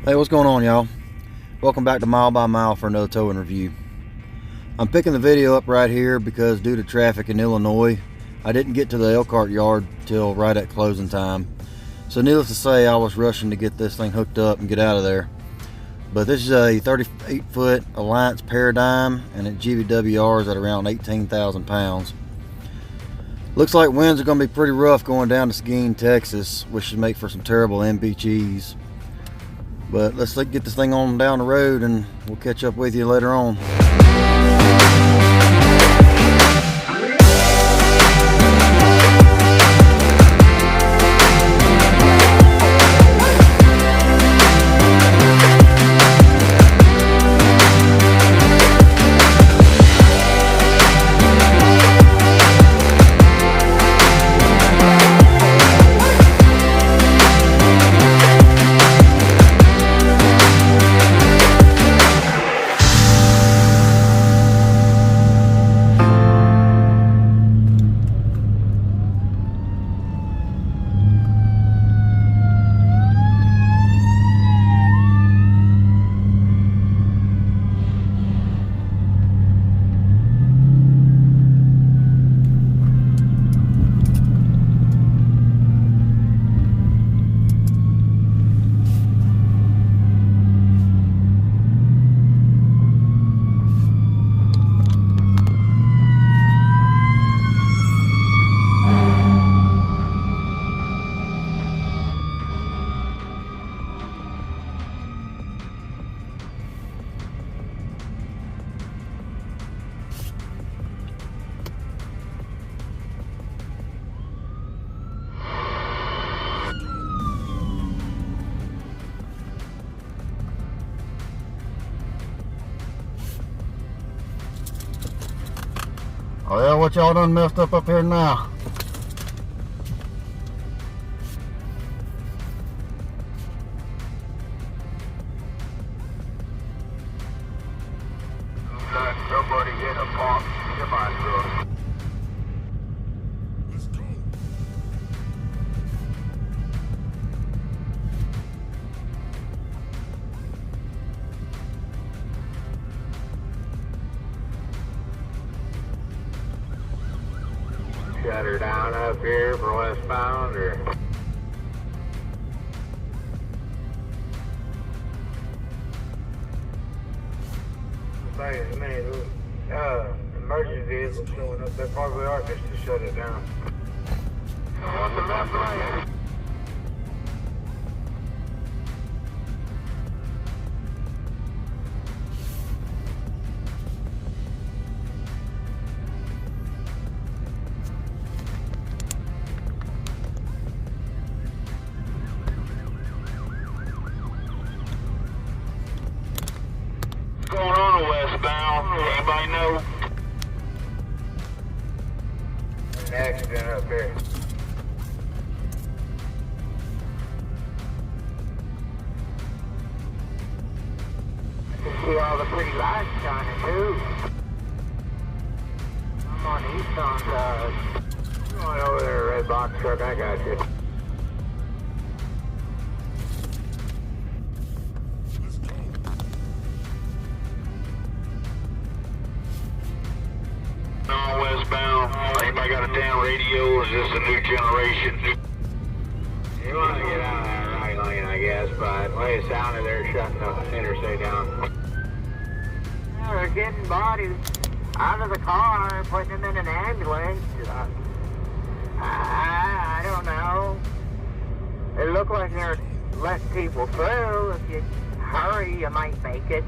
Hey, what's going on, y'all? Welcome back to Mile by Mile for another towing review. I'm picking the video up right here because due to traffic in Illinois, I didn't get to the Elkhart yard till right at closing time. So needless to say, I was rushing to get this thing hooked up and get out of there. But this is a 38-foot Alliance Paradigm, and it GVWRs at around 18,000 pounds. Looks like winds are going to be pretty rough going down to Seguin, Texas, which should make for some terrible MBGs. But let's get this thing on down the road and we'll catch up with you later on. Well, what y'all done messed up here now? Somebody hit a pop semi-truck. Let's go. Shut her down up here for westbound, or? Say as many emergency vehicles showing up, they probably are just to shut it down. What's the best way? What's going on westbound? Anybody know? An accident up here. I can see all the pretty lights shining too. I'm on the eastbound side. Going over there, red box truck, I got you. Westbound. Anybody got a damn radio, or is this a new generation? You want to get out of that right lane, I guess, but the way it sounded, they're shutting the interstate down. Yeah, they're getting bodies out of the car and putting them in an ambulance. I don't know. It looked like they're letting people through. If you hurry, you might make it.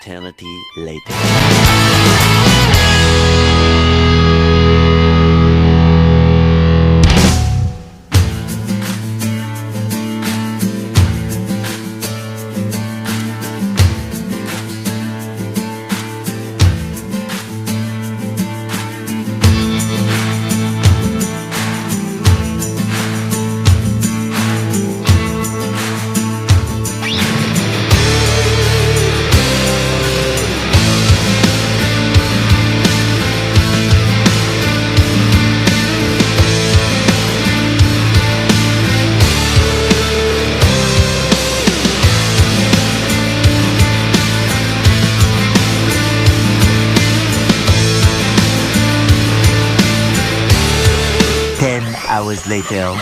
eternity later. Hours later.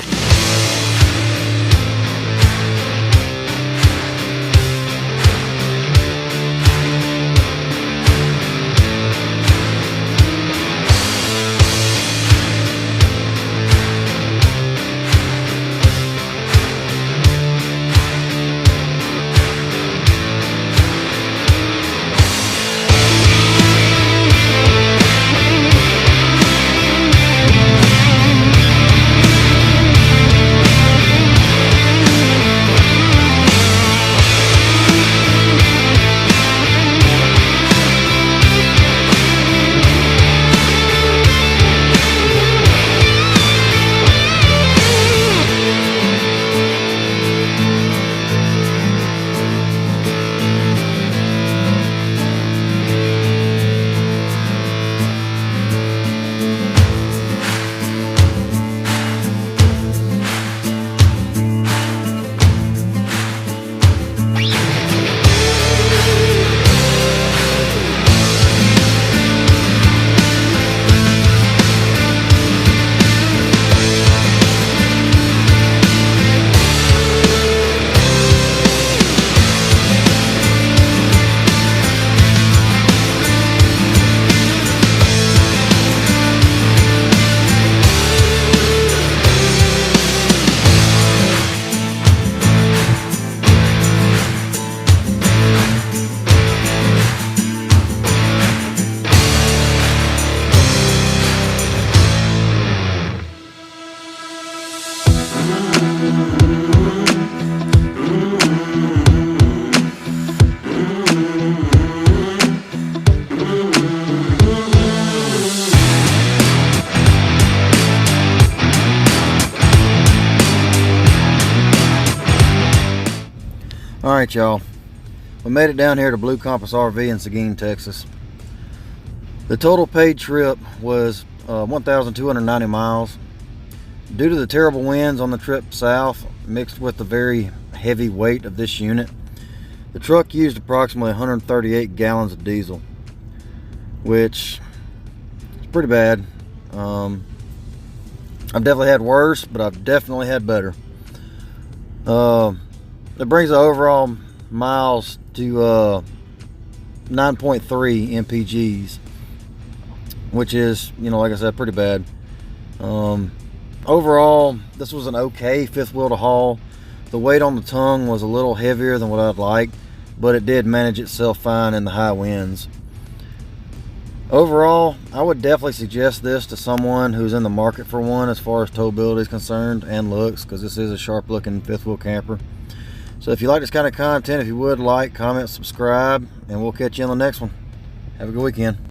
Alright y'all, we made it down here to Blue Compass RV in Seguin, Texas. The total paid trip was 1,290 miles. Due to the terrible winds on the trip south, mixed with the very heavy weight of this unit, the truck used approximately 138 gallons of diesel, which is pretty bad. I've definitely had worse, but I've definitely had better. It brings the overall miles to 9.3 mpgs, which is, you know, like I said, pretty bad. Overall, this was an okay fifth wheel to haul. The weight on the tongue was a little heavier than what I'd like, but it did manage itself fine in the high winds. Overall, I would definitely suggest this to someone who's in the market for one as far as towability is concerned and looks, because this is a sharp looking fifth wheel camper. So if you like this kind of content, if you would like, comment, subscribe, and we'll catch you on the next one. Have a good weekend.